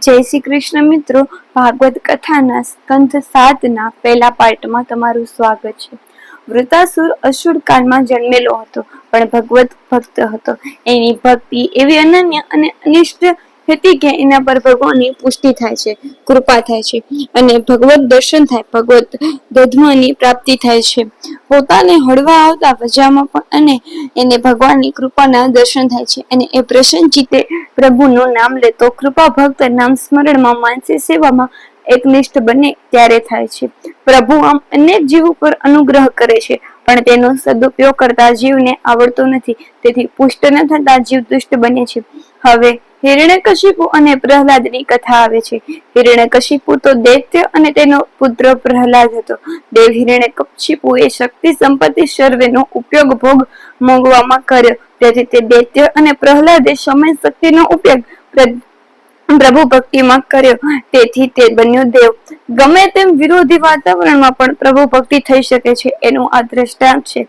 જય શ્રી કૃષ્ણ મિત્રો, ભાગવત કથાના સ્કંધ 7 પહેલા પાર્ટમાં તમારું સ્વાગત છે. વૃતાસુર અસુર કાળમાં જન્મેલો હતો, પણ ભગવત ભક્ત હતો. એની ભક્તિ એવી અનન્ય અને અનિષ્ટ હતી કે એના પર ભગવાનની પુષ્ટિ થાય છે, કૃપા થાય છે અને ભગવત દર્શન થાય, ભગવત ધર્મની પ્રાપ્તિ થાય છે. પોતાને હળવા આવતા વજામાં પણ અને એને ભગવાનની કૃપાના દર્શન થાય છે અને એ પ્રસન્ન ચિત્તે પ્રભુનું નામ લેતો કૃપા ભક્ત નામ સ્મરણમાં માનસી સેવામાં એકનિષ્ઠ બને ત્યારે થાય છે. પ્રભુ આમ અનેક જીવ ઉપર અનુગ્રહ કરે છે, પણ તેનો સદુપયોગ કરતા જીવને આવડતો નથી, તેથી પુષ્ટ ન થતા જીવ દુષ્ટ બને છે. હવે હિરણ્યકશિપુ અને પ્રહલાદની કથા આવે છે. હિરણ્યકશિપુ તો દૈત્ય અને તેનો પુત્ર પ્રહલાદ હતો. દેવ હિરણ્યકશિપુએ શક્તિ સંપત્તિ સર્વેનો ઉપયોગ ભોગ મોંઘવામાં કર્યો, તેથી તે દૈત્ય અને પ્રહલાદે સમય શક્તિનો ઉપયોગ પ્રભુ ભક્તિમાં કર્યો, તેથી તે બન્યો દેવ. ગમે તેમ વિરોધી વાતાવરણમાં પણ પ્રભુ ભક્તિ થઈ શકે છે, એનું આ દ્રષ્ટાંત છે.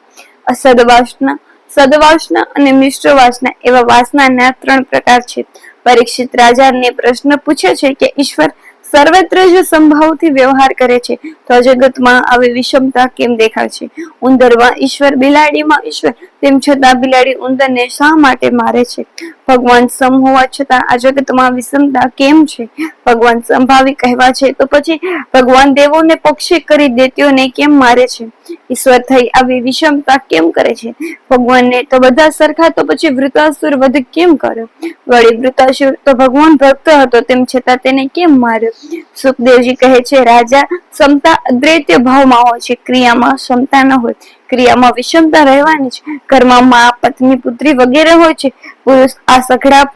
સદવાસના, સદવાસના અને મિશ્ર વાસના એવા વાસનાના 3 પ્રકાર છે. પરીક્ષિત રાજાને પ્રશ્ન પૂછે છે કે ઈશ્વર સર્વત્ર જ સંભાવથી વ્યવહાર કરે છે, તો જગતમાં આવી વિષમતા કેમ દેખાય છે? ઉંદરમાં ઈશ્વર, બિલાડીમાં ઈશ્વર, તેમ છતાં બિલાડી ઉંદરને શા માટે મારે છે? ભગવાન સમ હોવા છતાં આ જગતમાં વિષમતા કેમ છે? ભગવાન સંભાવી કહેવા છે, તો પછી ભગવાન દેવોને પક્ષી કરી દૈત્યોને કેમ મારે છે? ઈશ્વર થઈ આવી વિષમતા કેમ કરે છે? ભગવાનને તો બધા સરખા, તો પછી વૃતાસુર વધ કેમ કર્યો? વળી વૃતાસુર તો ભગવાન ભક્ત હતો, તેમ છતાં તેને કેમ માર્યો? સુખદેવજી કહે છે, રાજા, સમતા અદ્વૈત ભાવમાં હોય છે, ક્રિયામાં ક્ષમતા ન હોય. ક્રિયામાં વિષમતા રહેવાની છે. ઘરમાં મા, પત્ની, પુત્રી વગેરે હોય છે. પુરુષ આ સઘળા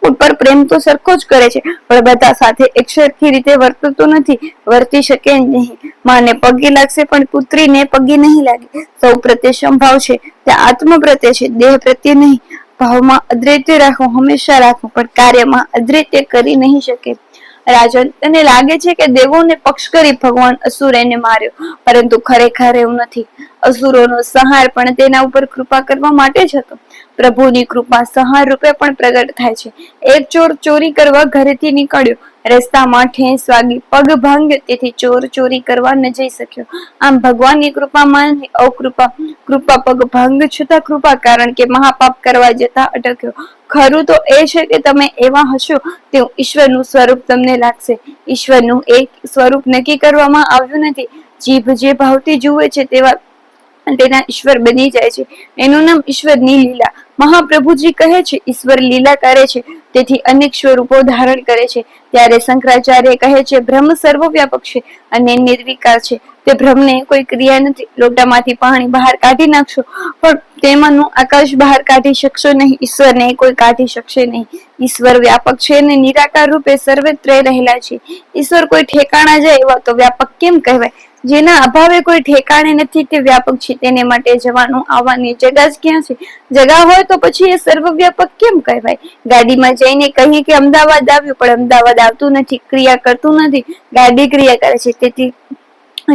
ઉપર પ્રેમ તો સરખો જ કરે છે, પણ બધા સાથે એકસરખી રીતે વર્તતો નથી, વર્તી શકે નહીં. માને પગે લાગશે પણ પુત્રીને પગે નહીં લાગે. સૌ પ્રત્યે સંભાવ છે, તે આત્મ પ્રત્યે છે, દેહ પ્રત્યે નહીં. ભાવમાં અદ્વૈત્ય રાખવું હંમેશા રાખવું, પણ કાર્યમાં અદ્વૈત્ય કરી નહીં શકે. રાજન, તને લાગે છે કે દેવોને પક્ષ કરી ભગવાન અસુર એને માર્યો, પરંતુ ખરેખર એવું નથી. અસુરોનો સંહાર પણ તેના ઉપર કૃપા કરવા માટે જ હતો. પ્રભુની કૃપા સંહાર રૂપે પણ પ્રગટ થાય છે. એક ચોર ચોરી કરવા ઘરેથી નીકળ્યો, રસ્તામાં ઠેંસ વાગી, પગ ભાંગ્યો, તેથી ચોર ચોરી કરવા ન જઈ શક્યો. આમ ભગવાનની કૃપામાં અકૃપા, કૃપા પગ ભાંગ છતાં કૃપા, કારણ કે મહાપાપ કરવા જતા અટક્યો. ખરું તો એ છે કે તમે એવા હશો તેવું ઈશ્વરનું સ્વરૂપ તમને લાગશે. ઈશ્વરનું એક સ્વરૂપ નક્કી કરવામાં આવ્યું નથી. જીભ જે ભાવથી જુએ છે તેવા તેના ઈશ્વર બની જાય છે. એનું નામ ઈશ્વરની લીલા. મહાપ્રભુજી કહે છે, ઈશ્વર લીલા કરે છે, તેથી અનેક સ્વરૂપો ધારણ કરે છે. ત્યારે શંકરાચાર્ય કહે છે, બ્રહ્મ સર્વવ્યાપક છે અને નિર્વિકાર છે. તે બ્રહ્મને કોઈ ક્રિયા નથી. લોટામાંથી પાણી બહાર કાઢી નાખશો, પણ તેમાંનું આકાશ બહાર કાઢી શકશો નહીં. ઈશ્વરને કોઈ કાઢી શકશે નહીં. ઈશ્વર વ્યાપક છે અને નિરાકાર રૂપે સર્વત્ર રહેલા છે. ઈશ્વર કોઈ ઠેકાણા જાય એવા તો વ્યાપક કેમ કહેવાય? જેના અભાવે કોઈ ઠેકાણે નથી તે વ્યાપક છે. તેને માટે જવાનું આવવાની જગા જ ક્યાં છે? જગા હોય તો પછી એ સર્વવ્યાપક કેમ કહેવાય? ગાડીમાં જઈને કહીએ કે અમદાવાદ આવ્યું, પણ અમદાવાદ આવતું નથી, ક્રિયા કરતું નથી. ગાડી ક્રિયા કરે છે, તેથી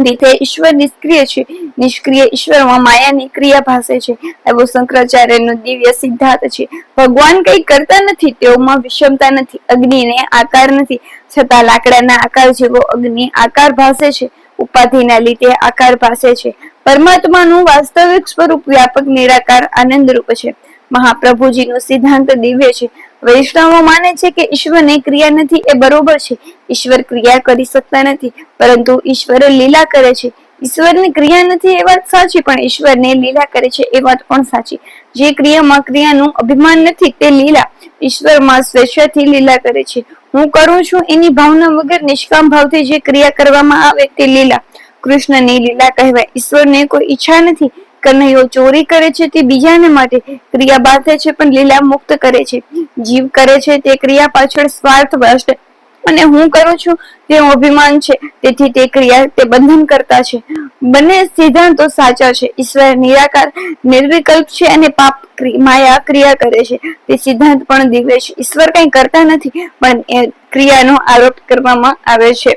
રીતે ઈશ્વર નિષ્ક્રિય છે. નિષ્ક્રિય ઈશ્વરમાં માયાની ક્રિયા ભાસે છે. એવો શંકરાચાર્યનો દિવ્ય સિદ્ધાંત છે. ભગવાન કઈ કરતા નથી, તેઓમાં વિષમતા નથી. અગ્નિને આકાર નથી, છતાં લાકડાના આકાર જેવો અગ્નિ આકાર ભાસે છે. ઉપાધિના લીધે આકાર ભાસે છે. પરમાત્માનું વાસ્તવિક સ્વરૂપ વ્યાપક નિરાકાર આનંદરૂપ છે. મહાપ્રભુજીનો સિદ્ધાંત દિવ્ય છે. વૈષ્ણવો માને છે કે ઈશ્વરને ક્રિયા નથી, એ બરોબર છે. ઈશ્વર ક્રિયા કરી શકતા નથી, પરંતુ ઈશ્વર લીલા કરે છે. ઈશ્વરની ક્રિયા નથી એ વાત સાચી, પણ ઈશ્વરને લીલા કરે છે એ વાત પણ સાચી. જે ક્રિયામાં ક્રિયાનું અભિમાન નથી તે લીલા. ઈશ્વરમાં સ્વેચ્છાથી લીલા કરે છે. હું કરું છું એની ભાવના વગર નિષ્કામ ભાવથી જે ક્રિયા કરવામાં આવે તે લીલા. કૃષ્ણની લીલા કહેવાય. ઈશ્વરને કોઈ ઈચ્છા નથી. કનૈયો ચોરી કરે છે તે બીજાને માટે, ક્રિયા બાંધે છે પણ લીલા મુક્ત કરે છે. જીવ કરે છે તે ક્રિયા પાછળ સ્વાર્થ વશ અને હું કરું છું તેવું અભિમાન છે, તેથી તે ક્રિયા તે બંધન કરતા છે. બંને સિદ્ધાંતો સાચા છે. ઈશ્વર નિરાકાર નિર્વિકલ્પ છે અને પાપ માયા ક્રિયા કરે છે. તે સિદ્ધાંત પણ દિવ્ય છે. ઈશ્વર કંઈ કરતા નથી, પણ ક્રિયાનો આરોપ કરવામાં આવે છે.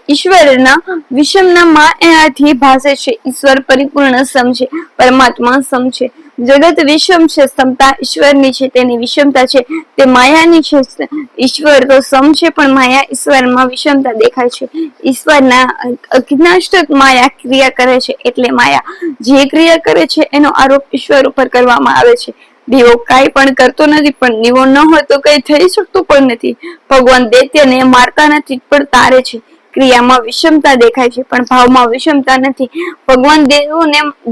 ઈશ્વરના વિષમના માયાથી ભાસે છે. ઈશ્વર પરિપૂર્ણ સમ છે, પરમાત્મા સમ છે. જગત વિષમ છે, સમતા ઈશ્વરની છે. તેની વિષમતા છે તે માયાની છે. ઈશ્વર તો સમ છે, પણ માયા ઈશ્વરમાં વિષમતા દેખાય છે. ઈશ્વરના અજ્ઞાષ્ટક માયા ક્રિયા કરે છે, એટલે માયા જે ક્રિયા કરે છે એનો આરોપ ઈશ્વર ઉપર કરવામાં આવે છે. દીવો કાંઈ પણ કરતો નથી, પણ દીવો ન હોય તો કઈ થઈ શકતું પણ નથી. ભગવાન દૈત્યને મારતા નથી, પણ તારે છે. ક્રિયામાં વિષમતા દેખાય છે, પણ ભાવમાં વિષમતા નથી. ભગવાન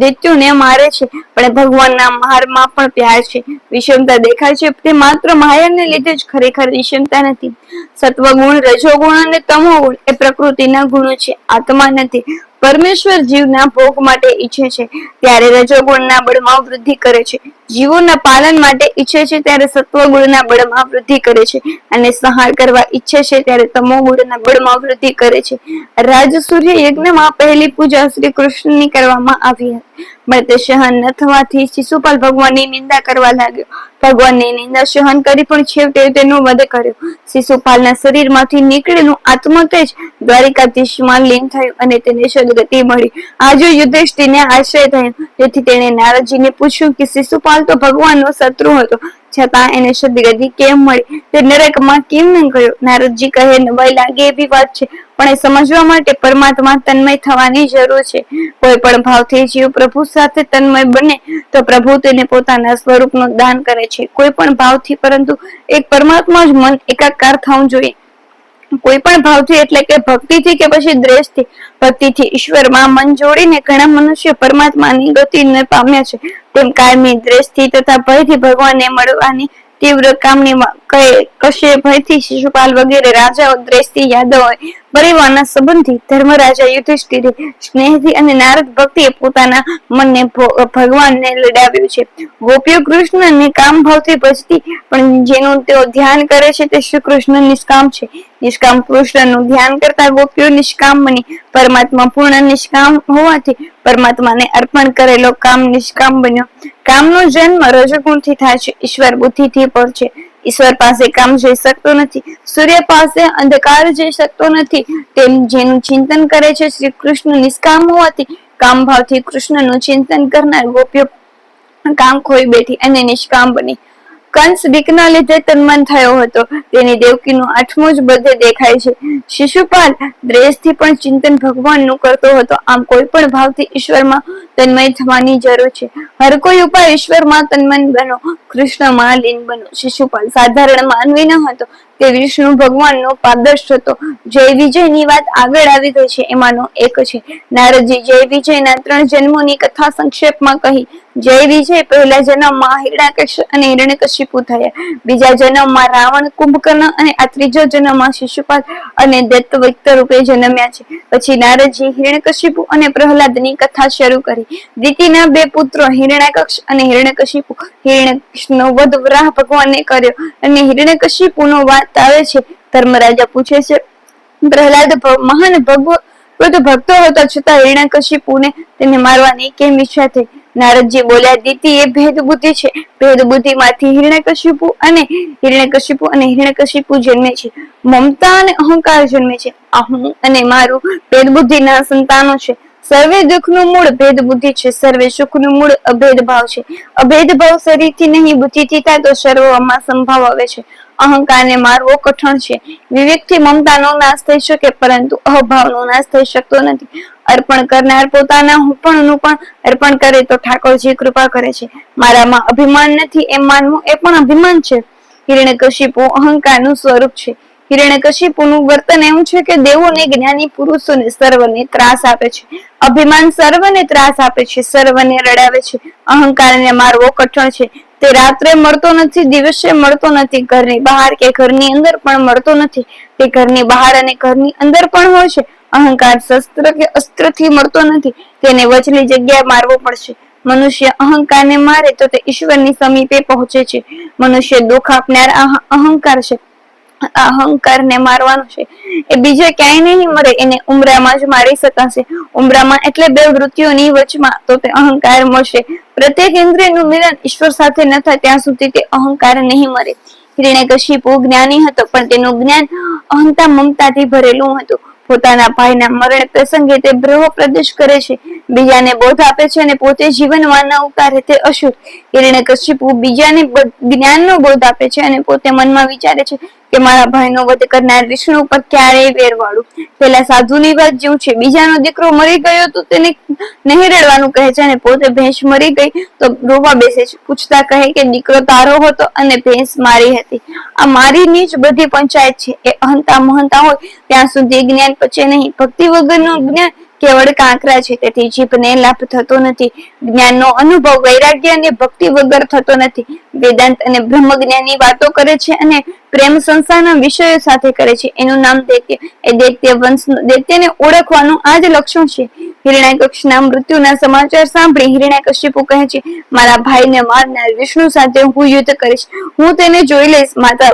દૈત્યોને મારે છે, પણ ભગવાનના મારમાં પણ પ્યાર છે. વિષમતા દેખાય છે, તે માત્ર માયાને લીધે જ, ખરેખર વિષમતા નથી. સત્વગુણ, રજોગુણ અને તમોગુણ એ પ્રકૃતિના ગુણો છે, આત્મા નથી. પરમેશ્વર જીવના ભોગ માટે ઈચ્છે છે ત્યારે રજોગુણના બળમાં વૃદ્ધિ કરે છે. જીવોના પાલન માટે ઈચ્છે છે ત્યારે સત્વગુણના બળમાં વૃદ્ધિ કરે છે, અને સંહાર કરવા ઈચ્છે છે ત્યારે તમોગુણના બળમાં વૃદ્ધિ કરે છે. રાજસૂર્ય યજ્ઞમાં પહેલી પૂજા શ્રી કૃષ્ણની કરવામાં આવી હતી, પણ તે સહન ન થવાથી શિશુપાલ ભગવાનની નિંદા કરવા લાગ્યો. ભગવાનની નિંદા સહન કરી પણ છેવટે તેનો વધ કર્યો. શિશુપાલના શરીરમાંથી નીકળેલું આત્મતેજ દ્વારિકાધીશમાં લીન થયું અને તેને સદગતિ મળી. આજો યુધિષ્ઠિરને આશ્રય થયો, તેથી તેણે નારદજીને પૂછ્યું કે શિશુપાલ તો ભગવાનનો શત્રુ હતો, છતાં એને સદગતિ કેમ મળી? તે નરકમાં કેમ ન ગયો? નારદજી કહે, નવાઈ લાગે એવી વાત છે, પણ એ સમજવા માટે પરમાત્મા તન્મય થવાની જરૂર છે. કોઈ પણ ભાવથી જીવ પ્રભુ સાથે તન્મય બને તો પ્રભુ તેને પોતાના સ્વરૂપનું દાન કરે છે. કોઈ પણ ભાવથી, પરંતુ એક પરમાત્મા જ મન એકાકાર થવું જોઈએ. કોઈ પણ ભાવથી એટલે કે ભક્તિથી કે પછી દ્વેષથી. ભક્તિથી ઈશ્વરમાં મન જોડીને ઘણા મનુષ્ય પરમાત્માની ગતિને પામ્યા છે, તેમ કાયમી દ્વેષથી તથા ભયથી ભગવાનને મળવાની તીવ્ર કામની કશે ભયથી શિશુપાલ વગેરે રાજાઓ, દ્વેષથી યાદવ પરિવારના સંબંધી ધર્મરાજા યુધિષ્ઠિરે, સ્નેહથી અને નારદ ભક્તિએ પોતાના મનને ભગવાનને લડાવ્યું છે. ગોપીઓ કૃષ્ણને કામ ભાવથી ભજતી, પણ જેનું તેઓ ધ્યાન કરે છે તે શ્રી કૃષ્ણ નિષ્કામ છે. નિષ્કામ કૃષ્ણનું ધ્યાન કરતા ગોપીઓ નિષ્કામ બની. પરમાત્મા પૂર્ણ નિષ્કામ હોવાથી પરમાત્માને અર્પણ કરેલો કામ નિષ્કામ બન્યો. કામનો જન્મ રજોગુણથી થાય છે, ઈશ્વર બુદ્ધિથી પર છે. ઈશ્વર પાસે કામ જઈ શકતો નથી, સૂર્ય પાસે અંધકાર જઈ શકતો નથી. તેમ જેનું ચિંતન કરે છે શ્રી કૃષ્ણ નિષ્કામ હોવાથી કામ ભાવથી કૃષ્ણનું ચિંતન કરનાર ગોપીઓ કામ ખોઈ બેઠી અને નિષ્કામ બની. કંસ બીકના લીધે તન્મન થયો હતો, તેની દેવકીનું આઠમું જ બધે દેખાય છે. શિશુપાલ દ્વેષથી પણ ચિંતન ભગવાનનું કરતો હતો. આમ કોઈ પણ ભાવથી ઈશ્વરમાં તન્મય થવાની જરૂર છે. હર કોઈ ઉપાય ઈશ્વરમાં તન્મન બનો, કૃષ્ણમાં લીન બનો. શિશુપાલ સાધારણ માનવી ન હતો, તે વિષ્ણુ ભગવાનનો પાદર્શ હતો. જય વિજયની વાત આગળ આવી ગઈ છે, એમાંનો એક છે. નારદજી જય વિજયના 3 જન્મોની કથા સંક્ષેપમાં કહી. જય વિજય પહેલા જન્મમાં હિરણ્યાક્ષ અને હિરણ્યકશિપુ થયા, બીજા જન્મમાં રાવણ, કુંભકર્ણ અને આ ત્રીજો જન્મમાં શિશુપાલ અને દૈત્યવૈત્ય રૂપે જન્મ્યા છે. પછી નારદજી હિરણ્યકશિપુ અને પ્રહલાદની કથા શરૂ કરી. દિતિના 2 પુત્રો હિરણ્યાક્ષ અને હિરણ્યકશિપુ. હિરણ્યાક્ષનો વધ વરાહ ભગવાને કર્યો અને હિરણ્યકશિપુનો વાત આવે છે. ધર્મરાજા પૂછે છે, પ્રહલાદ મહાન ભક્તો હતો, છતાં હિરણ્યકશિપુને તેને મારવાની કેમ ઈચ્છા થઈ? નારદજી બોલ્યા, દિતિ એ ભેદ બુદ્ધિ છે. ભેદ બુદ્ધિમાંથી હિરણ્યકશિપુ અને હિરણ્યકશિપુ જન્મે છે. મમતા અને અહંકાર જન્મે છે. હું અને મારું ભેદ બુદ્ધિના સંતાનો છે. સર્વે દુઃખનું મૂળ ભેદ બુદ્ધિ છે, સર્વે સુખનું મૂળ અભેદ ભાવ છે. અભેદ ભાવ શરીરથી નહીં બુદ્ધિથી થાય તો સર્વમાં સંભાવ આવે છે. અહંકારને મારવો કઠણ છે. વિવેકથી મમતાનો નાશ થઈ શકે, પરંતુ અહંભાવનો નાશ થઈ શકતો નથી. અર્પણ કરનાર પોતાના હુંપણનું પણ અર્પણ કરે તો ઠાકોરજી કૃપા કરે છે. મારામાં અભિમાન નથી એમ માનવું એ પણ અભિમાન છે. હિરણ્યકશિપુ અહંકારનું સ્વરૂપ છે. હિરણ્યકશિપુનું વર્તન એવું છે કે દેવોને, જ્ઞાની પુરુષોને, સર્વને ત્રાસ આપે છે. અભિમાન સર્વને ત્રાસ આપે છે, સર્વને રડાવે છે. અહંકારને મારવો કઠણ છે. તે રાત્રે મળતો નથી, દિવસે મળતો નથી, ઘરની બહાર કે ઘરની અંદર પણ મળતો નથી. તે ઘરની બહાર અને ઘરની અંદર પણ હોય છે. અહંકાર શસ્ત્ર કે અસ્ત્રથી મળતો નથી, તેને વચલી જગ્યાએ મારવો પડશે. મનુષ્ય અહંકારને મારે તો તે ઈશ્વરની સમીપે પહોંચે છે. મનુષ્ય દુઃખ આપનાર અહંકાર છે. અહંકારને મારવાનો છે એ બીજે ક્યાંય નહીં મરે, એને ઉમરામાં જ મારી શકાશે. ઉમરામાં એટલે 2 વૃત્તિઓની વચમાં, તો તે અહંકાર મળશે. પ્રત્યેક ઇન્દ્રિયનું મિલન ઈશ્વર સાથે ન થાય ત્યાં સુધી તે અહંકાર નહીં મરે. હિરણ્યકશિપુ જ્ઞાની હતો, પણ તેનું જ્ઞાન અહંતા મમતાથી ભરેલું હતું. પોતાના ભાઈના મરણ પ્રસંગે તે બ્રહ્મ પ્રદેશ કરે છે, બીજાને બોધ આપે છે અને પોતે જીવનમાં ન ઉતારે તે અસુર. હિરણ્યકશિપુ બીજાને જ્ઞાનનો બોધ આપે છે અને પોતે મનમાં વિચારે છે કે મારા ભાઈનો વધ કરનાર વિષ્ણુ પર ક્યારેય વેર વાળું. પેલા સાધુની વાત જેવું છે. બીજાનો દીકરો મરી ગયો તો તેને નહીં રડવાનું કહે છે અને પોતે ભેંસ મરી ગઈ તો રોવા બેસે છે. પૂછતા કહે કે દીકરો તારો હતો અને ભેંસ મારી હતી. આ મારીની જ બધી પંચાયત છે. એ અહંતા મહંતા હોય ત્યાં સુધી જ્ઞાન પચે નહીં. ભક્તિ વગરનું જ્ઞાન કેવળ કાંકરા છે. તેથી જીભને લાભ થતો નથી. જ્ઞાનનો અનુભવ વૈરાગ્ય અને ભક્તિ વગર થતો નથી. વેદાંત અને બ્રહ્મ જ્ઞાનની વાતો કરે છે અને પ્રેમ સંસારના વિષયો સાથે કરે છે. એનું નામ દૈત્ય. એ દૈત્ય દૈત્યને ઓળખવાનું આ જ લક્ષણ છે. હિરણ્યકશના મૃત્યુના સમાચાર સાંભળી હિરણ્યકશિપુ કહે છે, મારા ભાઈને મારનાર વિષ્ણુ સાથે હું યુદ્ધ કરીશ. હું તેને જોઈ લઈશ. માતા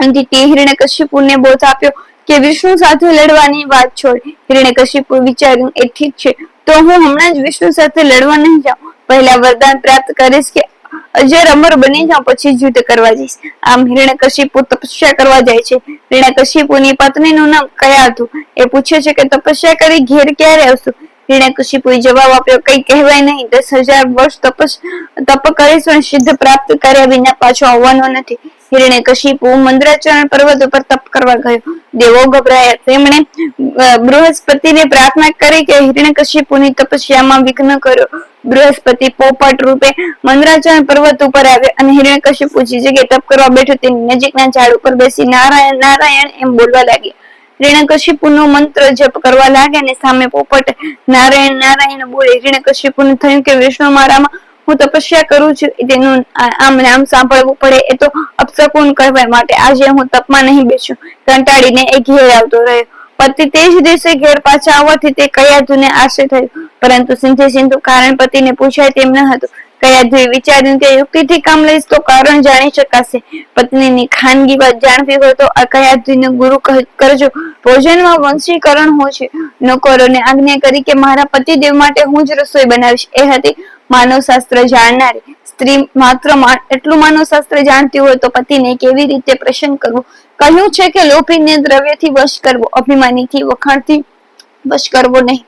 હિરણ્યકશિપુને બોધ આપ્યો કે વિષ્ણુ સાથે લડવાની વાત છોડ. હિરણ્યકશિપુ વિચાર્યું, એ ઠીક છે, તો હું હમણાં જ વિષ્ણુ સાથે લડવા નહીં જાઉં. પહેલા વરદાન પ્રાપ્ત કરીશ કે અજર અમર બની જાઉં, પછી યુદ્ધ કરવા જઈશ. આમ હિરણ્યકશિપુ તપસ્યા કરવા જાય છે. હિરણ્યકશિપુની પત્નીનું નામ કયાધુ. એ પૂછે છે કે તપસ્યા કરી ઘેર ક્યારે આવશું? હિરણ્યકશિપુએ જવાબ આપ્યો, કઈ કહેવાય નહીં. 10,000 વર્ષ તપ કરીશ પણ સિદ્ધ પ્રાપ્ત કર્યા વિના પાછો આવવાનો નથી. હિરણ્યકશિપુ મંદરાચરણ પર્વત ઉપર તપ કરવા ગયો. દેવો ગભરાયા. તેમણે બૃહસ્પતિને પ્રાર્થના કરી કે હિરણ્યકશિપુની તપસ્યામાં વિઘ્ન કર્યો. બૃહસ્પતિ પોપટ રૂપે મંદરાચરણ પર્વત ઉપર આવ્યા અને હિરણ્યકશિપુ જે જગ્યાએ તપ કરવા બેઠો તેની નજીકના ઝાડ ઉપર બેસી નારાયણ નારાયણ એમ બોલવા લાગ્યા. હિરણ્યકશિપુનો મંત્ર જપ કરવા લાગ્યા અને સામે પોપટ નારાયણ નારાયણ બોલે. હિરણ્યકશિપુને થયું કે વિષ્ણુ મારામાં હું તપસ્યા કરું છું તેનું આમ નામ સાંભળવું પડે એ તો અપશકુન કહેવાય. માટે આજે હું તપમાં નહીં બેસું. કંટાળીને એ ઘેર આવતો રહ્યો. પતિ તે જ દિવસે ઘેર પાછા આવવાથી તે કયાધુને આશ્રય થયું, પરંતુ સિંધુ કારણ પતિને પૂછાય તેમ ન હતું. કયાધુએ વિચાર્યું કે યુક્તિથી કામ લઈશ તો કારણ જાણી શકાશે. પત્નીની ખાનગી વાત જાણવી હોય તો આ કયાધુને ગુરુ કરજો. ભોજનમાં વંશીકરણ હોય છે. નોકરોને આજ્ઞા કરી કે મારા પતિદેવ માટે હું જ રસોઈ બનાવીશ. એ હતી માનવશાસ્ત્ર જાણનારી સ્ત્રી. માત્ર એટલું માનવશાસ્ત્ર જાણતી હોય તો પતિને કેવી રીતે પ્રસન્ન કરવું. કહ્યું છે કે લોભીને દ્રવ્યથી વશ કરવો, અભિમાનીથી વખાણથી વશ કરવો નહીં.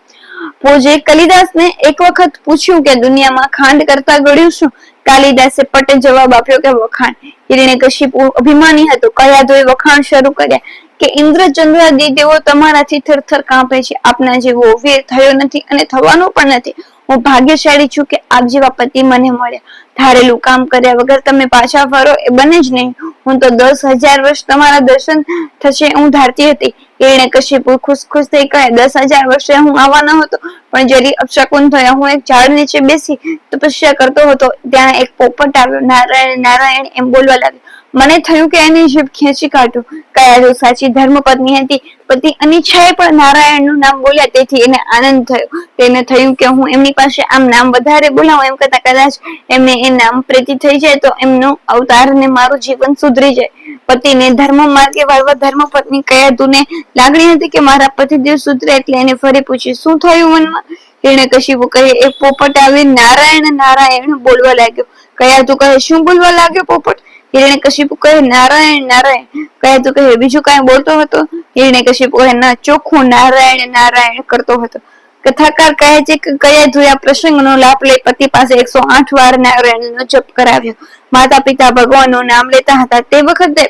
પોજે કાલિદાસને એક વખત પૂછ્યું કે દુનિયામાં ખાંડ કરતા ગળ્યું શું? કાલિદાસે પટે જવાબ આપ્યો કે વખાણ. હિરણ્યકશિપુ અભિમાની હતો. કયાધુએ વખાણ શરૂ કર્યા કે ઇન્દ્રચંદ્રાદિ દેવો તમારાથી થરથર કાંપે છે. આપના જેવો વીર થયો નથી અને થવાનો પણ નથી. હું ભાગ્યશાળી છું કે આપ જેવા પતિ મને મળ્યા. ધારેલું કામ કર્યા વગર તમે પાછા ફરો એ બને જ નહીં. હું તો 10,000 વર્ષ તમારા દર્શન થશે હું ધારતી હતી. હિરણ્યકશિપુ ખુશ થઈ કહે, 10,000 વર્ષે હું આવવાનો હતો, પણ જરી અપશકુન થયા. હું એક ઝાડ નીચે બેસી તપસ્યા કરતો હતો. ત્યાં એક પોપટ આવ્યો. નારાયણ નારાયણ એમ બોલવા લાગ્યો. મને થયું કે એની જીભ ખેંચી કાઢું. કયાધુ સાચી ધર્મપત્ની હતી. પતિ અનિચ્છાએ પણ નારાયણનું નામ બોલ્યા તેથી એને આનંદ થયો. તેને થયું કે હું એમની પાસે આમ નામ વધારે બોલાવું એમ કરતા કદાચ એમને એ નામ પ્રીતિ થઈ જાય તો એમનો અવતાર ને મારું જીવન સુધરી જાય. પતિને ધર્મ માર્ગે વાળવા ધર્મપત્ની કયાધુને લાગણી હતી કે મારા પતિદેવ સુધરે એટલે એને ફરી પૂછ્યું, શું થયું મનમાં? હિરણ્યકશિપુ કહે, એક પોપટ આવી નારાયણ નારાયણ બોલવા લાગ્યો. કયાધુ કહે, શું બોલવા લાગ્યો પોપટ? હિરણ્યકશિપુ કહે, નારાયણ નારાયણ. કયાધુ કહે, બીજું કઈ બોલતો હતો? હિરણ્યકશિપુ કહે, ના, ચોખ્ખું નારાયણ નારાયણ કરતો હતો. કથાકાર કહે છે કે કયાધુએ આ પ્રસંગનો લાભ લઈ પતિ પાસે 108 વાર નારાયણનો જપ કરાવ્યો. માતા પિતા ભગવાનનું નામ લેતા હતા. તે વખતે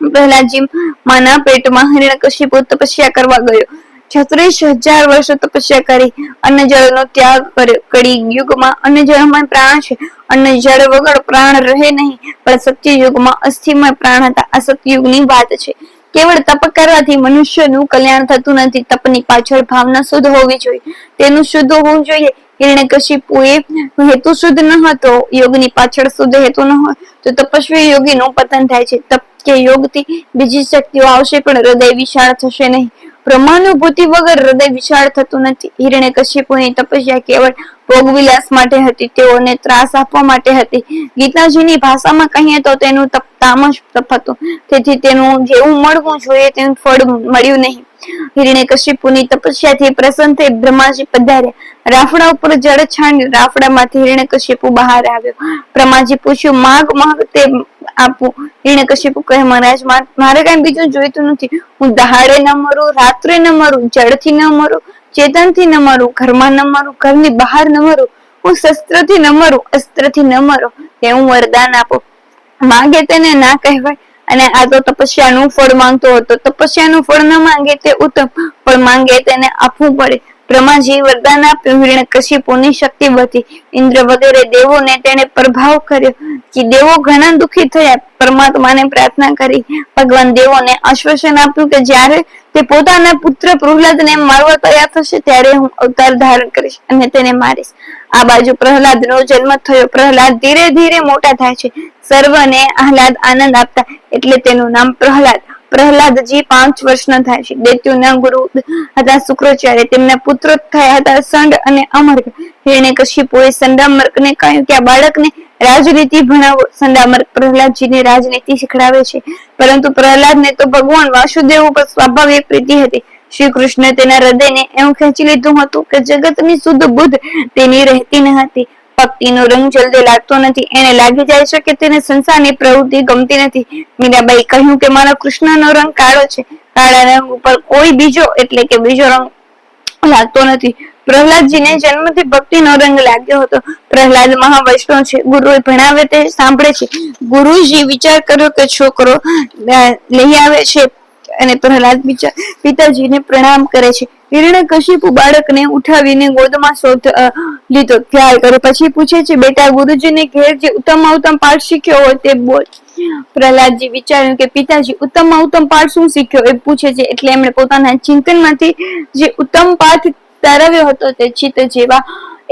પ્રહલાદજી માના પેટમાં હિરણ્યકશિપુ તપસ્યા કરવા ગયો. 36,000 વર્ષ તપસ્યા કરી. અન્ન જળનો ત્યાગ કર્યો. કળી યુગમાં અન્ન જળમાં પ્રાણ છે. અન્ન જળ વગર પ્રાણ રહે નહીં, પણ સત્ય યુગમાં અસ્થિમય પ્રાણ હતા. આ સતયુગની વાત છે. કેવળ તપ કરવાથી મનુષ્યનું કલ્યાણ થતું નથી. તપની પાછળ ભાવના શુદ્ધ હોવી જોઈએ. તેનું શુદ્ધ હોવું જોઈએ. હિરણ્યકશિપુએ હેતુ શુદ્ધ ન હતો. યોગની પાછળ શુદ્ધ હેતુ ન હોય તો તપસ્વી યોગીનું પતન થાય છે. તપ કે યોગથી બીજી શક્તિઓ આવશે પણ હૃદય વિશાળ થશે નહીં. બ્રહ્માનુભૂતિ વગર હૃદય વિશાળ થતું નથી. હિરણ્યકશિપુની તપસ્યા કેવળ ભોગવિલાસ માટે હતી. તેઓને ત્રાસ આપવા માટે હતી. ગીતાજીની ભાષામાં કહીએ તો તેનું તપ તામસ તપ હતું. તેથી તેનું જેવું મળવું જોઈએ તેનું ફળ મળ્યું નહીં. હિરણ્યકશિપુની તપસ્યાથી પ્રસન્ન થઈ બ્રહ્માજી પધાર્યા. રાફડા ઉપર જળ છાણ્યું. રાફડામાંથી હિરણ્યકશિપુ બહાર આવ્યો. બ્રહ્માજી પૂછ્યું, માગ માગ. તે આપું. હિરણ્યકશિપુ કહે, મહારાજ મારે કઈ બીજું જોઈતું નથી. હું દહાડે ન મરું, રાત્રે ન મરું, જળથી ન મરું, ચેતનથી ન મરું, ઘરમાં ન મરું, ઘરની બહાર ન મરું, હું શસ્ત્રથી ન મરું, અસ્ત્રથી ન મરું, તે હું વરદાન આપું. માંગે તેને ના કહેવાય. અને આ તો તપસ્યાનું ફળ માંગતો હતો. તપસ્યાનું ફળ ન માંગે તે ઉત્તમ, પણ માંગે તેને આપવું પડે. બ્રહ્માજી વરદાન આપ્યું. હિરણ્યકશિપુની શક્તિ વધી. ઇન્દ્ર વગેરે દેવોને તેને પ્રભાવ કર્યો કે દેવો ઘણા દુઃખી થયા. પરમાત્માને પ્રાર્થના કરી. ભગવાન દેવોને આશ્વાસન આપ્યું કે જ્યારે તે પોતાના પુત્ર પ્રહલાદને મારવા તૈયાર થશે ત્યારે હું અવતાર ધારણ કરીશ અને તેને મારીશ. આ બાજુ પ્રહલાદનો જન્મ થયો. પ્રહલાદ ધીરે ધીરે મોટા થાય છે. સર્વને આહલાદ આનંદ આપતા એટલે તેનું નામ પ્રહલાદ. પ્રહલાદજી 5 વર્ષના થાય છે. દૈત્યોના ગુરુ હતા શુક્રાચાર્ય. તેમના પુત્રો થયા હતા સંડ અને અમર્ક. હિરણ્યકશિપુએ સંડામર્કને કહ્યું કે આ બાળકને રાજનીતિ ભણાવો. સંડામર્ક પ્રહલાદજીને રાજનીતિ શીખડાવે છે. પરંતુ પ્રહલાદને તો ભગવાન વાસુદેવ ઉપર સ્વાભાવિક પ્રીતિ હતી. શ્રી કૃષ્ણ તેના હૃદયને એમ ખેંચી લીધું હતું કે જગતની શુદ્ધ બુદ્ધ તેની રહેતી ન હતી. ભક્તિનો રંગ જલ્દી લાગતો નથી. એને લાગી જાય છે કે તેને સંસારની પ્રવૃત્તિ ગમતી નથી. મીરાબાઈ કહ્યું કે મારો કૃષ્ણનો રંગ કાળો છે. કાળા રંગ ઉપર કોઈ બીજો એટલે કે બીજો રંગ લાગતો નથી. પ્રહલાદજીને જન્મથી ભક્તિનો રંગ લાગ્યો હતો. પ્રહલાદ મહાવૈષ્ણવ છે. ગુરુ ભણાવે તે સાંભળે છે. ગુરુજી વિચાર કર્યો કે છોકરો લઈ આવે છે અને પ્રહલાદ પિતાજીને પ્રણામ કરે છે. હિરણ્યકશિપુ બાળકને ઉઠાવીને ગોદમાં લીધો. ત્યાર કરે પછી પૂછે છે, બેટા ગુરુજીને ઘેર જે ઉત્તમ પાઠ શીખ્યો હોય તે બોલ. પ્રહલાદજી વિચાર્યું કે પિતાજી ઉત્તમ પાઠ શું શીખ્યો એ પૂછે છે. એટલે એમણે પોતાના ચિંતનમાંથી જે ઉત્તમ પાઠ તારવ્યો હતો તે ચિત્ત જેવા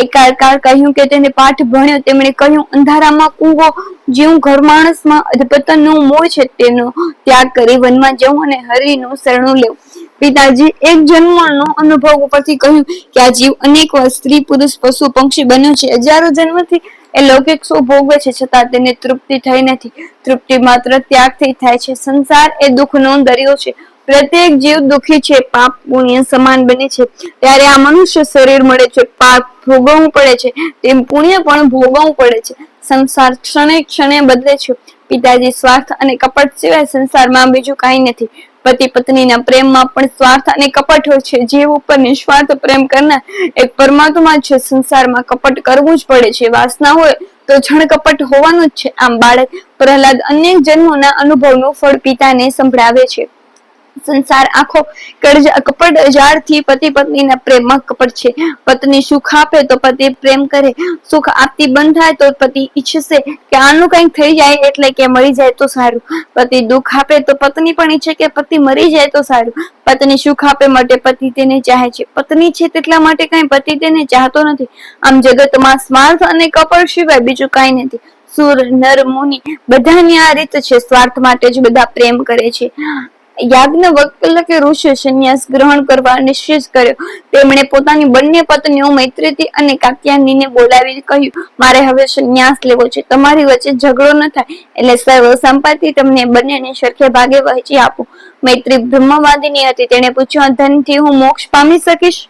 એકાકાર કહ્યું કે તેને પાઠ ભણ્યો. તેમણે કહ્યું, અંધારામાં કૂવો જેવું ઘર માણસમાં અધપતનનું મોહ છે તેનો ત્યાગ કરી વનમાં જવું અને હરિનું શરણું લેવું. પિતાજી એક જન્મનો અનુભવ ઉપરથી કહ્યું કે આ જીવ અનેક વાર સ્ત્રી પુરુષ પશુ પક્ષી બન્યો છે. હજારો જન્મથી એ લૌકિક સુખ ભોગવે છે છતાં તેને તૃપ્તિ થઈ નથી. તૃપ્તિ માત્ર ત્યાગથી થાય છે. સંસાર એ દુઃખનો દરિયો છે. પ્રત્યેક જીવ દુઃખી છે. પાપ પુણ્ય સમાન બને છે ત્યારે આ મનુષ્ય શરીર મળે છે. પાપ ભોગવવું પડે છે તેમ પુણ્ય પણ ભોગવવું પડે છે. સંસાર ક્ષણે ક્ષણે બદલે છે. પિતાજી સ્વાર્થ અને કપટ સિવાય સંસારમાં બીજું કાંઈ નથી. પતિ પત્નીના પ્રેમમાં પણ સ્વાર્થ અને કપટ હોય છે. જીવ ઉપર નિસ્વાર્થ પ્રેમ કરનાર એક પરમાત્મા છે. સંસારમાં કપટ કરવું જ પડે છે. વાસના હોય તો છણ કપટ હોવાનું જ છે. આમ બાળક પ્રહલાદ અનેક જન્મોના અનુભવનું ફળ પિતાને સંભળાવે છે. સંસાર આખો કપટ જાળથી પતિ પત્નીના પ્રેમમાં કપટ છે. પત્ની સુખ આપે તો પતિ પ્રેમ કરે. સુખ આપતી બંધ થાય તો પતિ ઈચ્છશે કે આનું કંઈક થઈ જાય એટલે કે મરી જાય તો સારું. પતિ દુઃખ આપે તો પત્ની પણ ઈચ્છે કે પતિ મરી જાય તો સારું. પત્ની સુખ આપે માટે પતિ તેને ચાહે છે. પત્ની છે તેટલા માટે કઈ પતિ તેને ચાહતો નથી. આમ જગતમાં સ્વાર્થ અને કપટ સિવાય બીજું કાંઈ નથી. સુર નર મુનિ બધાની આ રીત છે. સ્વાર્થ માટે જ બધા પ્રેમ કરે છે. યાજ્ઞવલ્ક્ય ઋષિએ સંન્યાસ ગ્રહણ કરવા નિશ્ચય કર્યો. તેમણે પોતાની બંને પત્નીઓ મૈત્રેયી અને કાત્યાયનીને બોલાવી કહ્યું, મારે હવે સંન્યાસ લેવો છે. તમારી વચ્ચે ઝઘડો ન થાય એટલે સર્વ સંપત્તિ તમને બંનેને સરખે ભાગે વહેંચી આપું. મૈત્રી બ્રહ્મવાદીની હતી. તેણે પૂછ્યું, ધનથી હું મોક્ષ પામી શકીશ?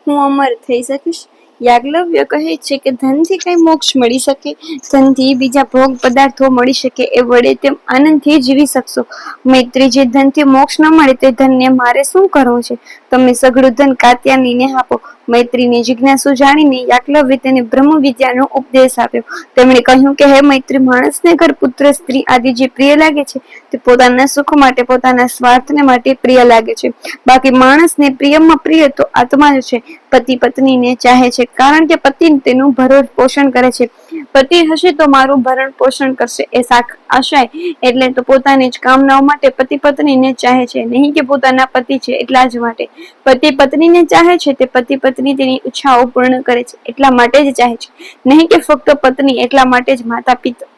હું અમર થઈ શકીશ? યાજ્ઞવલ્ક્ય કહે છે કે ધનથી કઈ મોક્ષ મળી શકે? ધનથી બીજા ભોગ પદાર્થો મળી શકે એ વડે તેમ આનંદથી જીવી શકશો. મૈત્રી જે ધનથી મોક્ષ ન મળે તે ધનને મારે શું કરવું છે? તમે સઘળું ધન કાત્યાયનીને આપો. મૈત્રીની જિજ્ઞાસુ જાણીને યાજ્ઞવલ્ક્ય તેને બ્રહ્મ વિદ્યાનો ઉપદેશ આપ્યો. તેમણે કહ્યું કે હે મૈત્રી, માણસને ઘર પુત્ર સ્ત્રી આદિ જે પ્રિય લાગે છે તે પોતાના સુખ માટે પોતાના સ્વાર્થને માટે પ્રિય લાગે છે. બાકી માણસને પ્રિયમાં પ્રિય તો આત્મા જ છે. પતિ પત્નીને ચાહે છે કારણ કે પતિ તેનું ભરણ પોષણ કરે છે. પતિ હશે તો મારું ભરણ પોષણ કરશે એ આશય એટલે તો પોતાની જ કામનાઓ માટે પતિ પત્નીને ચાહે છે, નહીં કે પોતાના પતિ છે એટલા જ માટે. પતિ પત્નીને ચાહે છે તે પતિ પત્ની તેની ઈચ્છાઓ પૂર્ણ કરે છે એટલા માટે જ ચાહે છે, નહીં કે ફક્ત પત્ની એટલા માટે જ માતા પિતા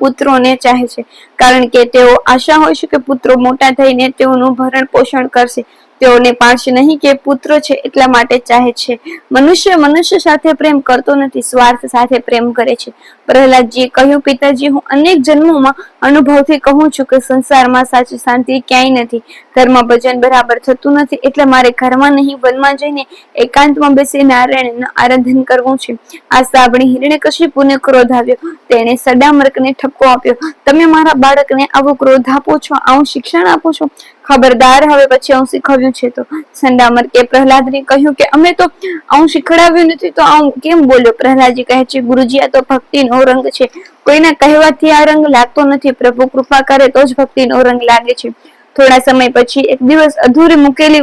પુત્રોને ચાહે છે. કારણ કે તેઓ આશા હોય છે કે પુત્રો મોટા થઈને તેઓનું ભરણ પોષણ કરશે, તેઓને પાડશે નહીં કે પુત્રો છે એટલા માટે ચાહે છે. મનુષ્ય સાથે પ્રેમ કરતો નથી, સ્વાર્થ સાથે પ્રેમ કરે છે. પ્રહલાદજીએ કહ્યું, પિતાજી, હું અનેક જન્મોમાં અનુભવથી કહું છું કે સંસારમાં સાચી શાંતિ ક્યાંય નથી. ઘરમાં ભજન બરાબર થતું નથી, એટલે મારે ઘરમાં નહીં, વનમાં જઈને એકાંતમાં બેસી નારાયણનું આરાધન કરવું છે. આ સાંભળી હિરણ્યકશિપુને ક્રોધ આવ્યો. તેણે સડામર્કને ઠપકો આપ્યો, તમે મારા બાળકને આવો ક્રોધ આપો છો, આવું શિક્ષણ આપો છો? ખબરદાર, હવે પછી આવું શીખવ્યું છે તો. સડામર્કે પ્રહલાદને કહ્યું કે અમે તો આવું શીખડાવ્યું નથી તો આવું કેમ બોલ્યો? પ્રહલાદજી કહે છે, ગુરુજી, આ તો ભક્તિનો રંગ છે. કોઈના કહેવાથી આ રંગ લાગતો નથી. પ્રભુ કૃપા કરે તો જ ભક્તિનો રંગ લાગે છે. થોડા સમય પછી એક દિવસ અધૂરી મૂકેલી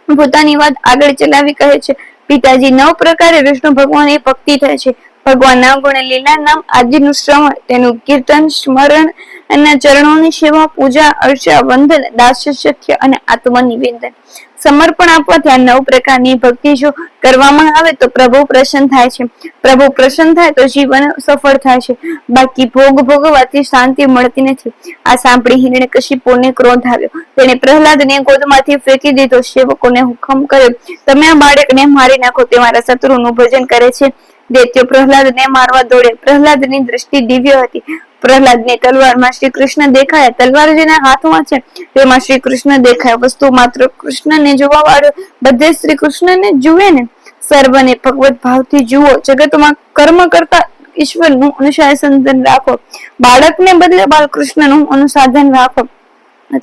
પોતાની વાત આગળ ચલાવી કહે છે, પિતાજી, 9 પ્રકારે વિષ્ણુ ભગવાન એ ભક્તિ થાય છે. ભગવાનના ગુણ, લીલા નામ આદિનું શ્રવણ, તેનું કીર્તન, સ્મરણ, એના ચરણોની સેવા, પૂજા, અર્ચા, વંદન, દાસશક્ય અને આત્મનિવેદન. સમર્પણ આપવાથી આ 9 પ્રકારની ભક્તિ જો કરવામાં આવે તો પ્રભુ પ્રસન્ન થાય છે. પ્રભુ પ્રસન્ન થાય તો જીવન સફળ થાય છે. બાકી ભોગ ભોગવવાથી શાંતિ મળતી નથી. આ સાંભળી હિરણ્યકશિપુને ક્રોધ આવ્યો. તેણે પ્રહલાદને ગોદમાંથી ફેંકી દીધો. સેવકોને હુકમ કર્યો, તમે આ બાળકને મારી નાખો, તે મારા શત્રુનું ભજન કરે છે. દૈત્યો પ્રહલાદને મારવા દોડ્યા. પ્રહલાદની દ્રષ્ટિ દિવ્ય હતી. પ્રહલાદને તલવારમાં શ્રી કૃષ્ણ દેખાયા. તલવાર જેના હાથમાં છે તેમાં શ્રી કૃષ્ણ દેખાયા. વસ્તુ માત્ર કૃષ્ણને જોવા વાળો બધે શ્રી કૃષ્ણને જુએ ને. સર્વને ભગવત ભાવથી જુઓ. જગતમાં કર્મ કરતા ઈશ્વરનું અનુશાસન રાખો. બાળકને બદલે બાલકૃષ્ણનું અનુસાધન રાખો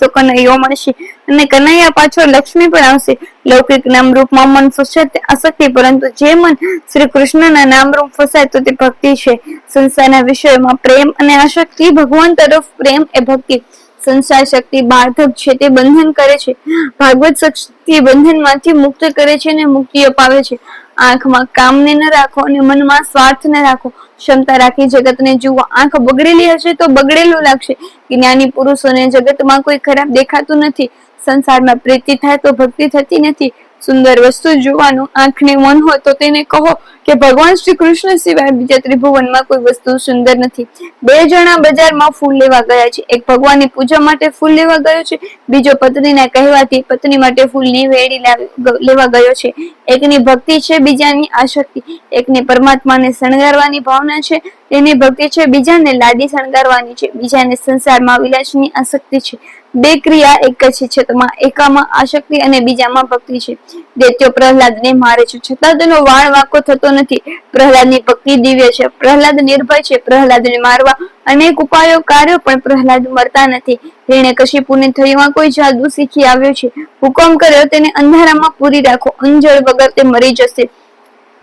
તો કનૈયો મળશે, અને કનૈયા પાછળ લક્ષ્મી પણ આવશે. લૌકિક નામરૂપમાં મન ફસાય તે આસક્તિ, પરંતુ જે મન શ્રી કૃષ્ણના નામરૂપ ફસાય તો તે ભક્તિ છે. સંસારના વિષયોમાં પ્રેમ અને આસક્તિ, ભગવાન તરફ પ્રેમ એ ભક્તિ. સંસાર શક્તિ બાધક છે, તે બંધન કરે છે. ભાગવત શક્તિ બંધનમાંથી મુક્ત કરે છે અને મુક્તિ અપાવે છે. આંખમાં કામને ન રાખો અને મનમાં સ્વાર્થ ન રાખો. ક્ષમતા રાખી જગતને જુઓ. આંખ બગડેલી હશે તો બગડેલું લાગશે. જ્ઞાની પુરુષોને જગતમાં કોઈ ખરાબ દેખાતું નથી. સંસારમાં પ્રીતિ થાય તો ભક્તિ થતી નથી. સુંદર વસ્તુ જોવાનું આંખને મન હોય તો તેને કહો કે ભગવાન શ્રી કૃષ્ણ સિવાય બીજા ત્રિભુવનમાં કોઈ વસ્તુ સુંદર નથી. 2 જણા બજારમાં ફૂલ લેવા ગયા છે. એક ભગવાનની પૂજા માટે ફૂલ લેવા ગયો છે, બીજો પત્નીના કહેવાથી પત્ની માટે ફૂલની વેડી લેવા ગયો છે. એકની ભક્તિ છે, બીજાની આસક્તિ. એકને પરમાત્માને શણગારવાની ભાવના છે, તેની ભક્તિ છે. બીજાને લાડી શણગારવાની છે. બીજાને સંસારમાં વિલાસની આસક્તિ છે. 2 ક્રિયા એક જ છે, એકામાં આસક્તિ અને બીજામાં ભક્તિ છે. દૈત્યો પ્રહલાદને મારે છે, છતાં તેનો વાળ વાંકો થતો નથી. પ્રહલાદની ભક્તિ દિવ્ય છે. પ્રહલાદ નિર્ભય છે. પ્રહલાદને મારવા અનેક ઉપાયો કાર્યો, પણ પ્રહલાદ મરતા નથી. હિરણ્યકશિપુને થયું કોઈ જાદુ શીખી આવ્યો છે. હુકમ કર્યો, તેને અંધારામાં પૂરી રાખો. અંજળ વગર તે મરી જશે.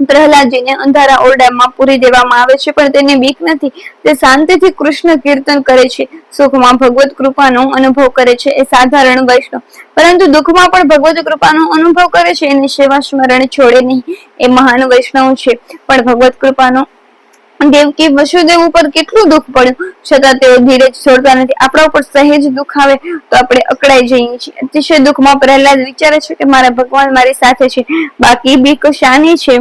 પ્રહલાદજીને અંધારા ઓરડામાં પૂરી દેવામાં આવે છે, પણ તેને બીક નથી. તે શાંતિથી કૃષ્ણ કીર્તન કરે છે. સુખમાં ભગવત કૃપાનો અનુભવ કરે છે એ સાધારણ વૈષ્ણવ, પરંતુ દુઃખમાં પણ ભગવત કૃપાનો અનુભવ કરે છે એની સેવા સ્મરણ છોડે નહીં, એ મહાન વૈષ્ણવ છે. પણ ભગવત કૃપાનો દેવકી વસુદેવ ઉપર કેટલું દુઃખ પડ્યું, છતાં તેઓ ધીરજ છોડતા નથી. આપણા ઉપર સહેજ દુઃખ આવે તો આપણે અકળાઈ જઈએ છીએ. અતિશય દુઃખમાં પ્રહલાદ વિચારે છે કે મારા ભગવાન મારી સાથે છે, બાકી બીક શાની છે.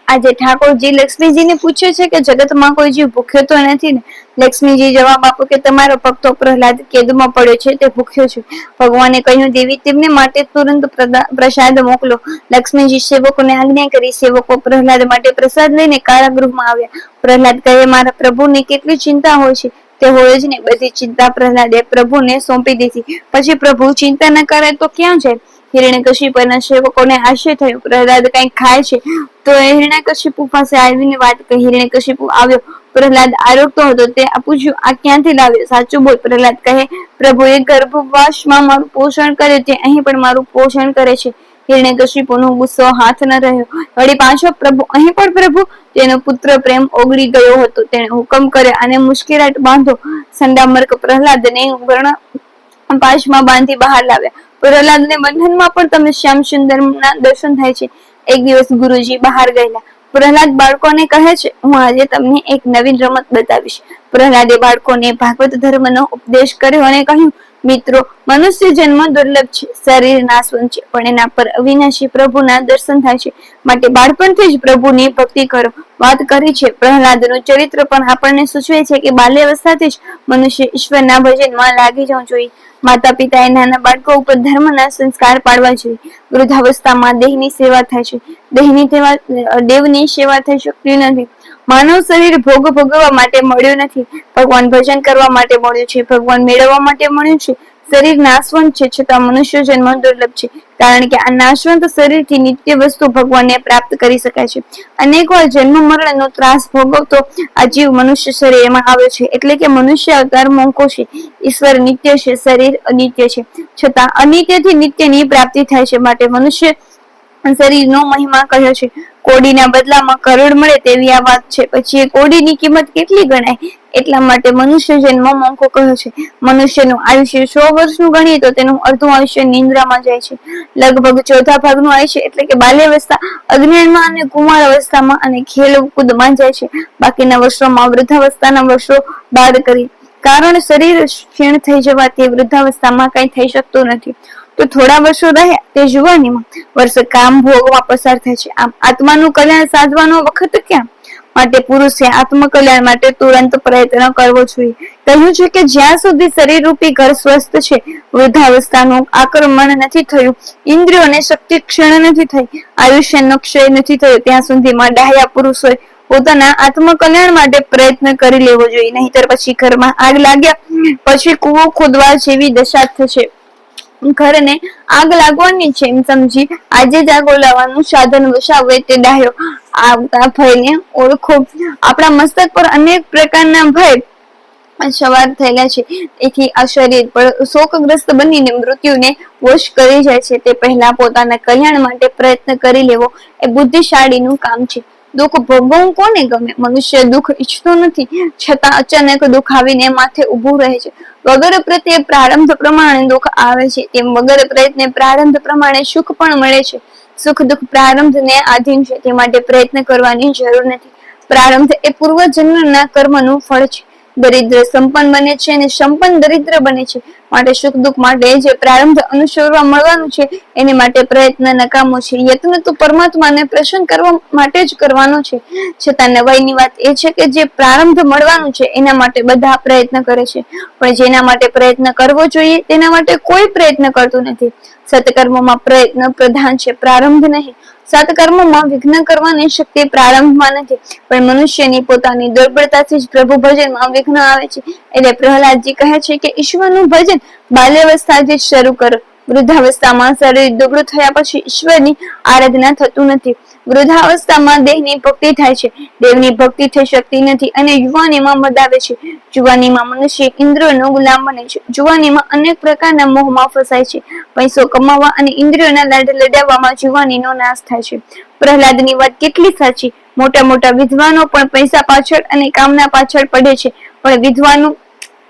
આજે ઠાકોરજી લક્ષ્મીજીને પૂછે છે કે જગતમાં કોઈ જીવ ભૂખ્યો તો નથી ને? લક્ષ્મીજી જવાબ આપો કે તમારો ભક્તો પ્રહલાદ કેદમાં પડ્યો છે, તે ભૂખ્યો છે. ભગવાને કહ્યું, દેવી, તેમને માટે તુરંત પ્રસાદ મોકલો. લક્ષ્મીજી સેવકોને આજ્ઞા કરી. સેવકો પ્રહલાદ માટે પ્રસાદ લઈને કારાગૃહમાં આવ્યા. પ્રહલાદ કહે, મારા પ્રભુને કેટલી ચિંતા હોય છે. તે હોય જ ને. બધી ચિંતા પ્રહલાદે પ્રભુને સોંપી દીધી. પછી પ્રભુ ચિંતા ન કરે તો ક્યાં જાય? હિરણ્યકશિપુના સેવકોને આશ્ચર્ય થયું. પ્રહલાદ કંઈક ખાય છે તો હિરણ્યકશિપુ પાસે આવીને વાત કહી. હિરણ્યકશિપુ આવ્યો. પ્રહલાદ આરોગતો હતો. તે પૂછ્યું, આ ક્યાંથી લાવ્યો? સાચું બોલ. પ્રહલાદ કહે, પ્રભુએ ગર્ભવાસમાં મારું પોષણ કર્યું, તે અહીં પણ મારું પોષણ કરે છે. હિરણ્યકશિપુનો ગુસ્સો હાથ ન રહ્યો. વળી પાછો પ્રભુ, અહીં પણ પ્રભુ? તેનો પુત્ર પ્રેમ ઓગળી ગયો હતો. તેણે હુકમ કર્યો, આને મુશ્કેલાટ બાંધો. સંડામર્ક પ્રહલાદને પાશમાં બાંધી બહાર લાવ્યા. પ્રહલાદને બંધનમાં પણ તમે શ્યામ સુંદરના દર્શન થાય છે. એક દિવસ ગુરુજી બહાર ગયેલા. પ્રહલાદ બાળકોને કહે છે, હું આજે તમને એક નવીન રમત બતાવીશ. પ્રહલાદે બાળકોને ભાગવત ધર્મનો ઉપદેશ કર્યો અને કહ્યું, મિત્રો, મનુષ્ય જન્મ દુર્લભ છે, શરીર નાશવંત છે, પણ એના પર અવિનાશી પ્રભુના દર્શન થાય છે. માટે બાળપણથી જ પ્રભુની ભક્તિ કરો. વાત કરી છે પ્રહલાદનું ચરિત્ર પણ આપણને સૂચવે છે કે બાલ્યાવસ્થાથી જ મનુષ્ય ઈશ્વરના ભજનમાં લાગી જવું જોઈએ. માતા પિતાએ નાના બાળકો ઉપર ધર્મના સંસ્કાર પાડવા જોઈએ. વૃદ્ધાવસ્થામાં દેહની સેવા થાય છે, દેવની સેવા થઈ શકતી નથી. માનવ શરીર ભોગ ભોગવવા માટે મળ્યું નથી, ભગવાન ભજન કરવા માટે મળ્યું છે, ભગવાન મેળવવા માટે મળ્યું છે. શરીર નાશવંત છે, છતાં મનુષ્ય જન્મ દુર્લભ છે, કારણ કે આ નાશવંત શરીરથી નિત્ય વસ્તુ ભગવાનને પ્રાપ્ત કરી શકાય છે. અનેકવાર જન્મ મરણનો ત્રાસ ભોગવતો આ જીવ મનુષ્ય શરીરમાં આવ્યો છે, એટલે કે મનુષ્ય અવતાર મોંઘો છે. ઈશ્વર નિત્ય છે, શરીર અનિત્ય છે, છતાં અનિત્યથી નિત્યની પ્રાપ્તિ થાય છે. માટે મનુષ્ય શરીરનો મહિમા કહ્યો છે. કોડીના બદલામાં કરોડ મળે તેવી આ વાત છે. પછી એ કોડીની કિંમત કેટલી ગણાય? એટલા માટે મનુષ્ય જન્મ મોંઘો કહ્યો છે. મનુષ્યનું આયુષ્ય 100 વર્ષનું ગણીએ તો તેનું અડધું આયુષ્ય નિંદ્રામાં જાય છે. લગભગ ચોથા ભાગનું આયુષ્ય એટલે કે બાલ્યાવસ્થા અજ્ઞાનમાં અને કુમાર અવસ્થામાં અને ખેલકૂદમાં જાય છે. બાકીના વર્ષોમાં વૃદ્ધાવસ્થાના વર્ષો બાદ કરી, કારણ શરીર ક્ષીણ થઈ જવાથી વૃદ્ધાવસ્થામાં કઈ થઈ શકતું નથી. તો થોડા વર્ષો રહ્યા તે જુવાનીમાં, વર્ષ કામ ભોગમાં પસાર થાય છે. આમ આત્માનું કલ્યાણ સાધવાનો વખત ક્યાં? માટે પુરુષે આત્મકલ્યાણ માટે તુરંત પ્રયત્ન કરવો જોઈએ. કહ્યું છે કે જ્યાં સુધી શરીર રૂપી ઘર સ્વસ્થ છે, વૃદ્ધાવસ્થાનું આક્રમણ નથી થયું, ઇન્દ્રિયોને શક્તિ ક્ષીણ નથી થઈ, આયુષ્યનો ક્ષય નથી થયો, ત્યાં સુધીમાં ડાહ્યા પુરુષોએ પોતાના આત્મકલ્યાણ માટે પ્રયત્ન કરી લેવો જોઈએ. નહીતર પછી ઘરમાં આગ લાગ્યા પછી કૂવો ખોદવા જેવી દશા થશે. ઘરને આગ લાગવાની છે એમ સમજી આજે જ આગ ઓલાવવાનું સાધન વસાવે તે ડાહ્યો. આવતા ભયને ઓળખો. આપણા મસ્તક પર અનેક પ્રકારના ભય સવાર થયેલા છે. એથી આ શરીર પર શોકગ્રસ્ત બનીને મૃત્યુને વશ કરી જાય છે. તે પહેલા પોતાના કલ્યાણ માટે પ્રયત્ન કરી લેવો એ બુદ્ધિશાળીનું કામ છે. દુઃખ ભોગવવું કોને ગમે? મનુષ્ય દુઃખ ઈચ્છતો નથી, છતાં અચાનક દુઃખ આવીને માથે ઉભું રહે છે. વગર પ્રત્યે પ્રારંભ પ્રમાણે દુઃખ આવે છે, તેમ વગર પ્રયત્ને પ્રારંભ પ્રમાણે સુખ પણ મળે છે. સુખ દુઃખ પ્રારંભને આધીન છે, તે માટે પ્રયત્ન કરવાની જરૂર નથી. પ્રારંભ એ પૂર્વજન્મના કર્મનું ફળ છે. દરિદ્ર સંપન્ન બને છે અને સંપન્ન દરિદ્ર બને છે. માટે સુખ દુઃખ માટે જે પ્રારંભ અનુસરવા મળવાનું છે એને માટે પ્રયત્ન નકામો છે. યત્ન તો પરમાત્માને પ્રસન્ન કરવા માટે જ કરવાનો છે. છતાં નવાઈની વાત એ છે કે જે પ્રારંભ મળવાનું છે એના માટે બધા પ્રયત્ન કરે છે, પણ જેના માટે પ્રયત્ન કરવો જોઈએ તેના માટે કોઈ પ્રયત્ન કરતું નથી. સત્કર્મોમાં પ્રયત્ન પ્રધાન છે, પ્રારંભ નહીં. સત્કર્મોમાં વિઘ્ન કરવાની શક્તિ પ્રારંભમાં નથી, પણ મનુષ્યની પોતાની દુર્બળતાથી જ પ્રભુ ભજનમાં વિઘ્ન આવે છે. એટલે પ્રહલાદજી કહે છે કે ઈશ્વરનું ભજન બાલ્યાવસ્થાથી જ શરૂ કરો. વૃદ્ધાવસ્થામાં શરીર દુબળું થયા પછી ઈશ્વરની આરાધના થતું નથી. વૃદ્ધાવસ્થામાં દેહની ભક્તિ થાય છે, દેવની ભક્તિ થઈ શકતી નથી અને યુવાનીમાં મદ આવે છે. જુવાનીમાં મનુષ્ય ઇન્દ્રિયોનો ગુલામ બને છે. જુવાનીમાં અનેક પ્રકારના મોહમાં ફસાય છે. પૈસો કમાવા અને ઇન્દ્રિયોના લાડ લડાવવામાં જુવાનીનો નાશ થાય છે. પ્રહલાદની વાત કેટલી સાચી. મોટા મોટા વિદ્વાનો પણ પૈસા પાછળ અને કામના પાછળ પડે છે, પણ વિદ્વાનું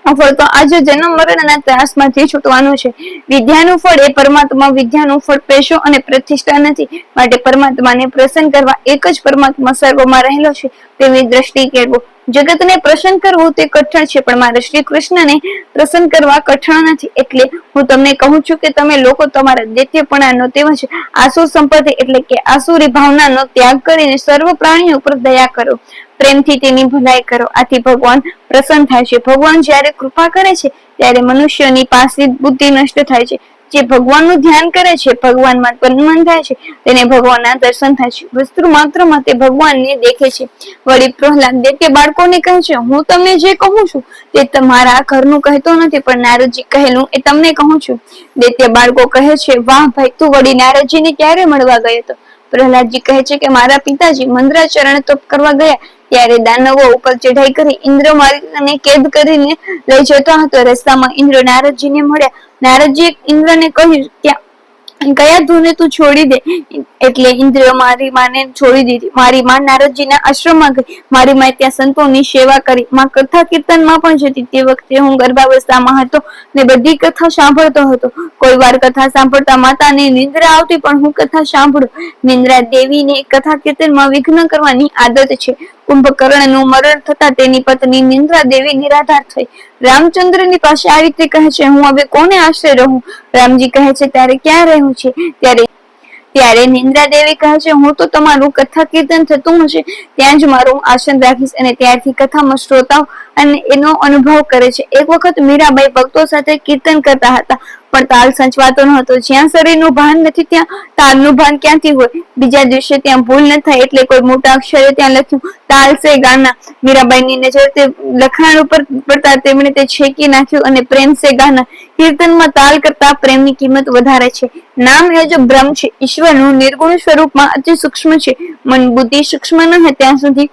ફળ તો આજે જન્મ મરણના ત્રાસમાંથી છૂટવાનું છે. વિદ્યાનું ફળ એ પરમાત્મા. વિદ્યાનું ફળ પૈસો અને પ્રતિષ્ઠા નથી. માટે પરમાત્માને પ્રસન્ન કરવા એક જ પરમાત્મા સર્વમાં રહેલો છે તેવી દ્રષ્ટિ કેળવો. જગતને પ્રસન્ન કરવું તે કઠણ છે, પણ મારા શ્રી કૃષ્ણને પ્રસન્ન કરવા કઠણ નથી. એટલે હું તમને કહું છું કે તમે લોકો તમારા દૈત્યપણાનો તેમજ આસુર સંપત્તિ એટલે કે આસુરી ભાવનાનો ત્યાગ કરીને સર્વ પ્રાણીઓ ઉપર દયા કરો, પ્રેમથી તેની ભલાઈ કરો. આથી ભગવાન પ્રસન્ન થાય છે. ભગવાન જ્યારે કૃપા કરે છે ત્યારે મનુષ્યની પાસે બુદ્ધિ નષ્ટ થાય છે. જે ભગવાનનું ધ્યાન કરે છે, ભગવાનમાં તન્મન થાય છે, તેને ભગવાનના દર્શન થાય છે. વસ્તુ માત્રમાં તે ભગવાનને દેખે છે. વળી પ્રહલાદ દૈત્ય બાળકોને કહે છે, હું તમને જે કહું છું તે તમારા ઘરનું કહેતો નથી, પણ નારદજી કહેલું એ તમને કહું છું. દૈત્ય બાળકો કહે છે, વાહ ભાઈ, તું વળી નારદજીને ક્યારે મળવા ગયો હતો? પ્રહલાદજી કહે છે કે મારા પિતાજી મંદ્રાચરણ તપ કરવા ગયા ત્યારે દાનવો ઉપર ચઢાઈ કરી ઇન્દ્ર મારીને કેદ કરીને લઈ જતો હતો. રસ્તામાં ઇન્દ્ર નારદજીને મળ્યા. નારદજીએ ઇન્દ્રને કહ્યું, કયા ધૂને તું છોડી દે. એટલે ઇન્દ્રિયો મારી માને છોડી દીધી. મારી માં નારદજીના આશ્રમમાં ગઈ. મારી માએ ત્યાં સંતોની સેવા કરી. માં કથા કીર્તનમાં પણ જતી. તે વખતે હું ગર્ભાવસ્થામાં હતો ને બધી કથા સાંભળતો હતો. કોઈ વાર કથા સાંભળતા માતાને નિંદ્રા આવતી, પણ હું કથા સાંભળું. નિંદ્રા દેવીને કથા કીર્તનમાં વિઘ્ન કરવાની આદત છે. કુંભકર્ણનું મરણ થતા તેની પત્ની નિંદ્રા દેવી નિરાધાર થઈ. રામચંદ્રની પાસે આવી રીતે કહે છે, હું હવે કોને આશ્રય રહું? રામજી કહે છે, ત્યારે ક્યાં રહેવું છે? ત્યારે નિંદ્રા દેવી કહે છે, હું તો તમારું કથા કીર્તન થતું હશે ત્યાં જ મારું આસન રાખીશ. અને ત્યારથી કથામાં શ્રોતાઓ અને એનો અનુભવ કરે છે. એક વખત મીરાબાઈ ભક્તો સાથે કીર્તન કરતા હતા, પણ તાલ સંચવાતો ન હતો. જ્યાં શરીરનું ભાન નથી ત્યાં તાલનું ભાન ક્યાંથી હોય? બીજા દિવસે ત્યાં ભૂલ ન થાય એટલે કોઈ મોટા અક્ષરે ત્યાં લખ્યું, તાલ સે ગાના. મીરાબાઈની નજર તે લખાણ ઉપર પડતા તેમણે તે છેકી નાખ્યું અને પ્રેમ સે ગાના. કીર્તનમાં તાલ કરતા પ્રેમની કિંમત વધારે છે. નામ એ જો બ્રહ્મ છે. ઈશ્વરનું નિર્ગુણ સ્વરૂપમાં અતિ સૂક્ષ્મ છે. મન બુદ્ધિ સૂક્ષ્મ ન હોય ત્યાં સુધી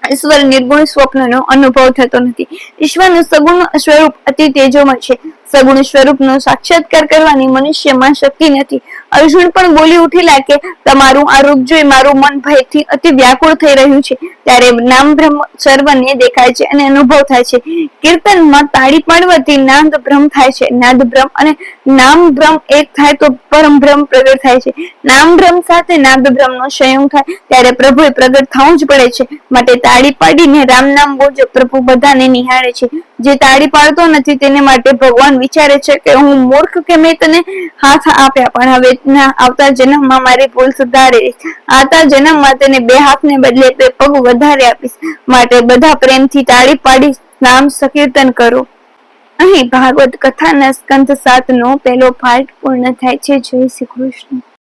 ઈશ્વર નિર્ગુણ સ્વપ્નનો અનુભવ થતો નથી. ઈશ્વરનું સગુણ સ્વરૂપ અતિ તેજોમય છે. સગુણ સ્વરૂપનો સાક્ષાત્કાર કરવાની મનુષ્યમાં શક્તિ નથી. અર્જુન પણ બોલી ઉઠેલા કે તમારું આ રૂપ જોઈ મારું મન ભયથી અતિ વ્યાકુળ થઈ રહ્યું છે. ત્યારે નામ બ્રહ્મ સર્વને દેખાય છે અને અનુભવ થાય છે. કીર્તનમાં તાળી પાડવાથી નાદ બ્રહ્મ થાય છે. નાદ બ્રહ્મ અને નામ બ્રહ્મ એક થાય તો પરમ બ્રહ્મ પ્રગટ થાય છે. નામ બ્રહ્મ સાથે નાદ બ્રહ્મનો સંયોગ થાય ત્યારે પ્રભુએ પ્રગટ થવું જ પડે છે. માટે તાળી પાડીને રામ નામ બોલજો. પ્રભુ બધાને નિહાળે છે. જે તાળી પાડતો નથી તેને માટે ભગવાન વિચારે છે કે હું મૂર્ખ કે મેં તને હાથ આપ્યા, પણ હવે આવતા જન્મમાં મારી ભૂલ સુધારે. આવતા જન્મમાં તેને 2 હાથને બદલે 2 પગ વધારે આપીશ. માટે બધા પ્રેમથી તાળી પાડી નામ સંકીર્તન કરો. અહીં ભાગવત કથાના સ્કંધ 7 નો પહેલો પાઠ પૂર્ણ થાય છે. જય શ્રી કૃષ્ણ.